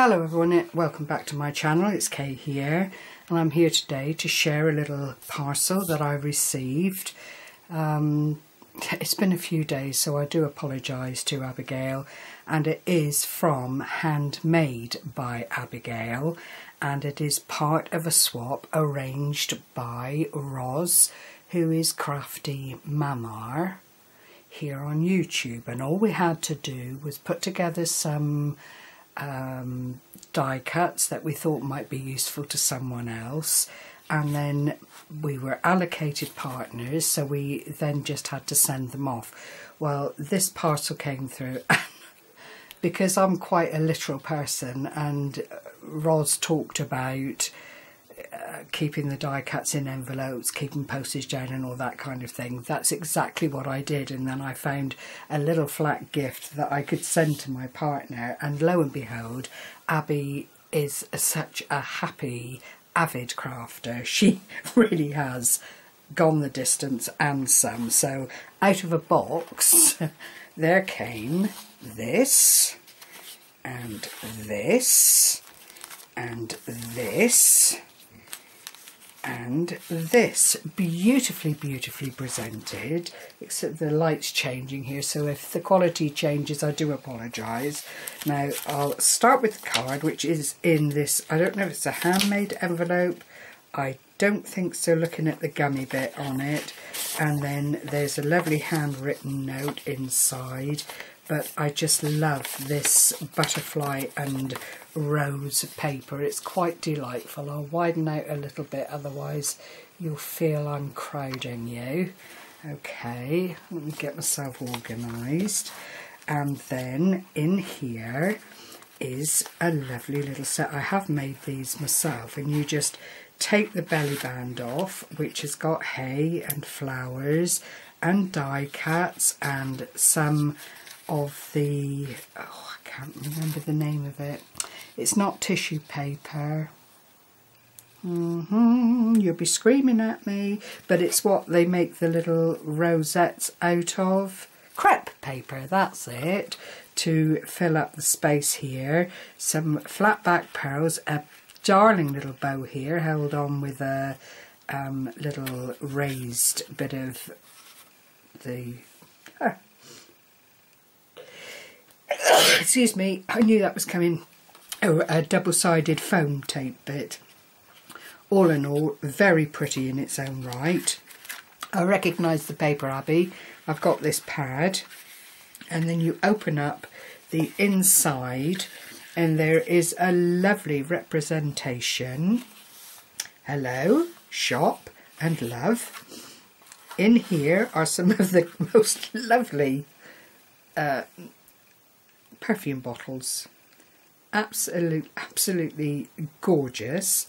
Hello everyone, welcome back to my channel. It's Kay here, and I'm here today to share a little parcel that I received. It's been a few days, so I do apologise to Abbigale, and it is from Handmade by Abbigale, and it is part of a swap arranged by Roz, who is Crafty Mamar, here on YouTube. And all we had to do was put together some die cuts that we thought might be useful to someone else, and then we were allocated partners, so we then just had to send them off. Well, this parcel came through because I'm quite a literal person, and Roz talked about keeping the die cuts in envelopes, keeping postage down and all that kind of thing. That's exactly what I did, and then I found a little flat gift that I could send to my partner, and lo and behold, Abbi is such a happy, avid crafter. She really has gone the distance and some. So out of a box there came this and this and this and this, beautifully presented, except the light's changing here, so if the quality changes I do apologise. Now I'll start with the card, which is in this, I don't know if it's a handmade envelope, I don't think so looking at the gummy bit on it, and then there's a lovely handwritten note inside. But I just love this butterfly and rose paper. It's quite delightful. I'll widen out a little bit, otherwise you'll feel I'm crowding you. Okay, let me get myself organised. And then in here is a lovely little set. I have made these myself, and you just take the belly band off, which has got hay and flowers and die cuts and some of the, oh, I can't remember the name of it. It's not tissue paper. You'll be screaming at me, but it's what they make the little rosettes out of. Crepe paper, that's it, to fill up the space here. Some flat back pearls, a darling little bow here held on with a little raised bit of the excuse me, I knew that was coming. Oh, a double-sided foam tape bit. All in all, very pretty in its own right. I recognise the paper, Abbi. I've got this pad, and then you open up the inside, and there is a lovely representation. Hello, shop and love. In here are some of the most lovely perfume bottles. Absolutely gorgeous.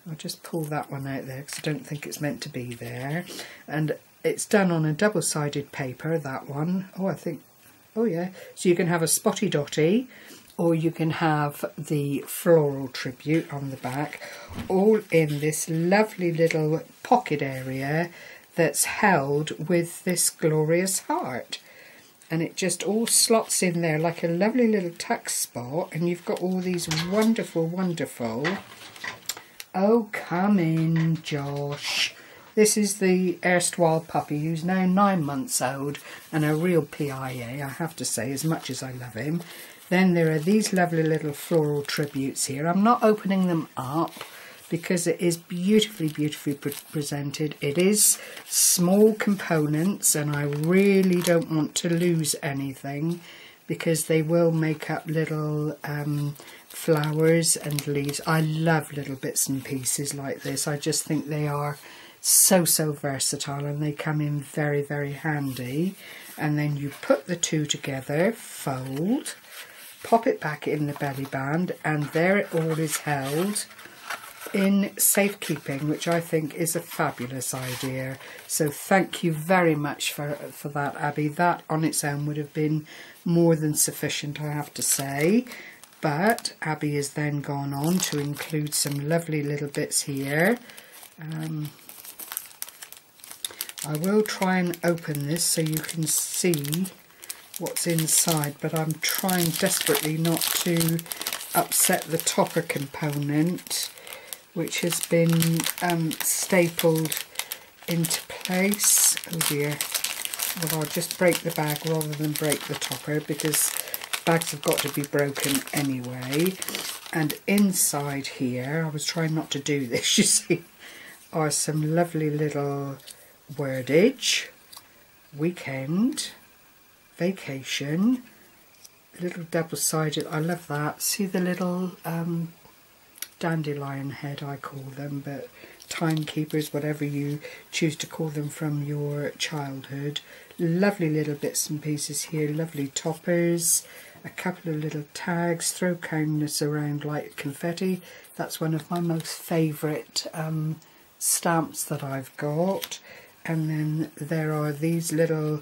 I'll just pull that one out there because I don't think it's meant to be there. And it's done on a double-sided paper, that one. Oh yeah. So you can have a spotty dotty, or you can have the floral tribute on the back, all in this lovely little pocket area that's held with this glorious heart. And it just all slots in there like a lovely little tuck spot, and you've got all these wonderful, oh come in Josh, this is the erstwhile puppy who's now 9 months old and a real PIA, I have to say, as much as I love him. Then there are these lovely little floral tributes here. I'm not opening them up because it is beautifully presented. It is small components, and I really don't want to lose anything because they will make up little flowers and leaves. I love little bits and pieces like this. I just think they are so versatile, and they come in very handy. And then you put the two together, fold, pop it back in the belly band, and there it all is held in safekeeping, which I think is a fabulous idea. So thank you very much for that, Abbi. That on its own would have been more than sufficient, I have to say. But Abbi has then gone on to include some lovely little bits here. I will try and open this so you can see what's inside, but I'm trying desperately not to upset the topper component, which has been stapled into place. Oh dear. Well, I'll just break the bag rather than break the topper, because bags have got to be broken anyway. And inside here, I was trying not to do this, you see, are some lovely little wordage. Weekend, vacation, little double-sided, I love that. See the little dandelion head, I call them, but timekeepers, whatever you choose to call them from your childhood. Lovely little bits and pieces here, lovely toppers, a couple of little tags, throw kindness around like confetti. That's one of my most favourite stamps that I've got. And then there are these little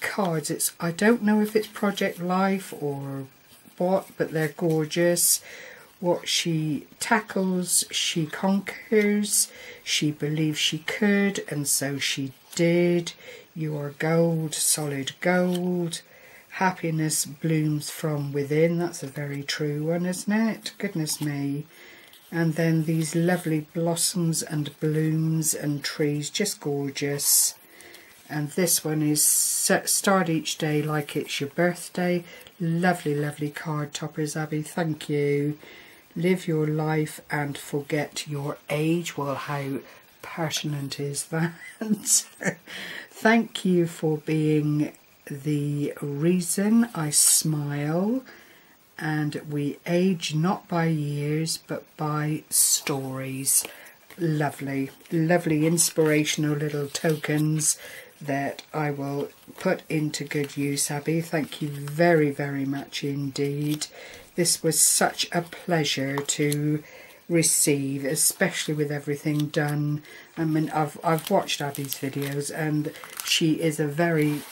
cards. I don't know if it's Project Life or what, but they're gorgeous. What she tackles, she conquers. She believes she could, and so she did. You are gold, solid gold. Happiness blooms from within. That's a very true one, isn't it? Goodness me. And then these lovely blossoms and blooms and trees, just gorgeous. And this one is start each day like it's your birthday. Lovely, lovely card toppers, Abby. Thank you. Live your life and forget your age. Well, how pertinent is that? Thank you for being the reason I smile, and we age not by years but by stories. Lovely, lovely inspirational little tokens that I will put into good use, Abby. Thank you very, very much indeed. This was such a pleasure to receive, especially with everything done. I mean, I've watched Abby's videos, and she is a very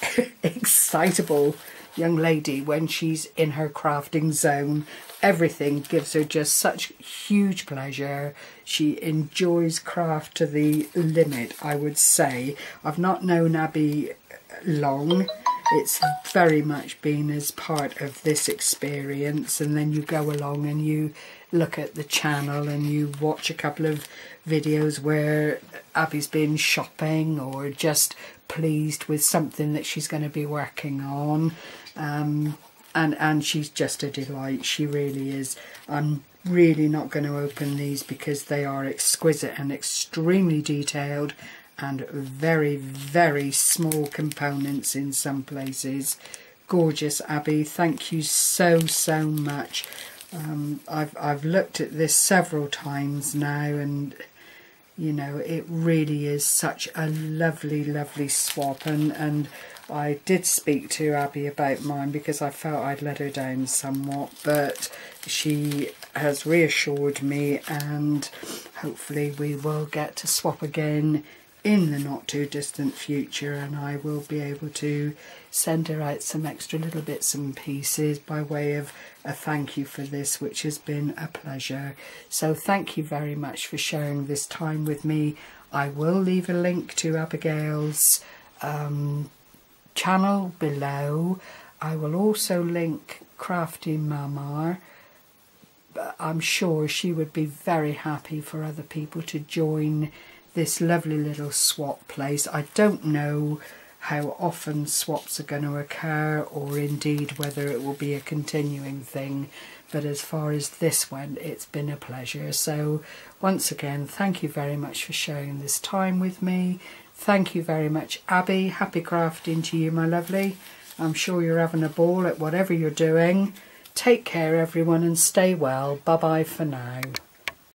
excitable young lady when she's in her crafting zone. Everything gives her just such huge pleasure. She enjoys craft to the limit, I would say. I've not known Abby long. It's very much been as part of this experience, and then you go along and you look at the channel and you watch a couple of videos where Abby's been shopping or just pleased with something that she's going to be working on, and she's just a delight. She really is. I'm really not going to open these because they are exquisite and extremely detailed, and very, very small components in some places. Gorgeous, Abby. Thank you so, so much. I've looked at this several times now, and you know, it really is such a lovely, lovely swap. And I did speak to Abby about mine because I felt I'd let her down somewhat, but she has reassured me, and hopefully we will get to swap again in the not too distant future, and I will be able to send her out some extra little bits and pieces by way of a thank you for this, which has been a pleasure. So thank you very much for sharing this time with me. I will leave a link to Abbigale's channel below. I will also link Crafty Mamar. I'm sure she would be very happy for other people to join this lovely little swap place. I don't know how often swaps are going to occur, or indeed whether it will be a continuing thing, but as far as this went, it's been a pleasure. So once again, thank you very much for sharing this time with me. Thank you very much, Abby. Happy crafting to you, my lovely. I'm sure you're having a ball at whatever you're doing. Take care, everyone, and stay well. Bye bye for now.